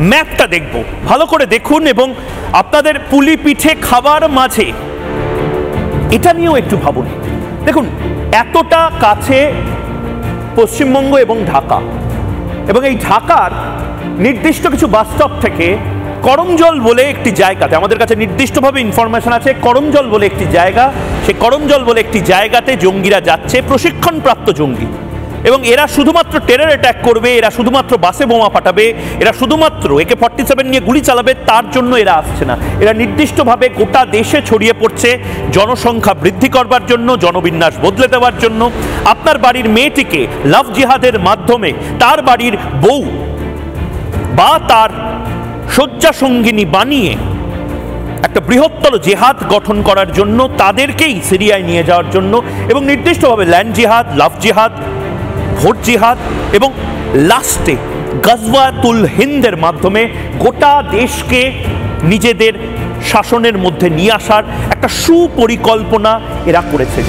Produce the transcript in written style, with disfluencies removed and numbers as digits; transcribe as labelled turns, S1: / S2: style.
S1: ম্যাপটা দেখব, ভালো করে দেখুন এবং আপনাদের পুলি পিঠে খাবার মাঝে এটা নিয়েও একটু ভাবুন। দেখুন, এতটা কাছে পশ্চিমবঙ্গ এবং ঢাকা, এবং এই ঢাকার নির্দিষ্ট কিছু বাস স্টপ থেকে করমজল বলে একটি জায়গাতে, আমাদের কাছে নির্দিষ্টভাবে ইনফরমেশন আছে করমজল বলে একটি জায়গা, সেই করমজল বলে একটি জায়গাতে জঙ্গিরা যাচ্ছে, প্রশিক্ষণপ্রাপ্ত জঙ্গি, এবং এরা শুধুমাত্র টেরর অ্যাটাক করবে, এরা শুধুমাত্র বাসে বোমা ফাটাবে, এরা শুধুমাত্র AK-47 নিয়ে গুলি চালাবে, তার জন্য এরা আসছে না। এরা নির্দিষ্টভাবে গোটা দেশে ছড়িয়ে পড়ছে জনসংখ্যা বৃদ্ধি করবার জন্য, জনবিন্যাস বদলে দেওয়ার জন্য। আপনার বাড়ির মেয়েটিকে লাভ জিহাদের মাধ্যমে তার বাড়ির বউ বা তার শয্যা সঙ্গিনী বানিয়ে একটা বৃহত্তর জেহাদ গঠন করার জন্য তাদেরকেই সিরিয়ায় নিয়ে যাওয়ার জন্য, এবং নির্দিষ্টভাবে ল্যান্ড জিহাদ, লাভ জিহাদ, ভোট জিহাদ এবং লাস্টে গজওয়াতুল হিন্দের মাধ্যমে গোটা দেশকে নিজেদের শাসনের মধ্যে নিয়ে আসার একটা সুপরিকল্পনা এরা করেছে।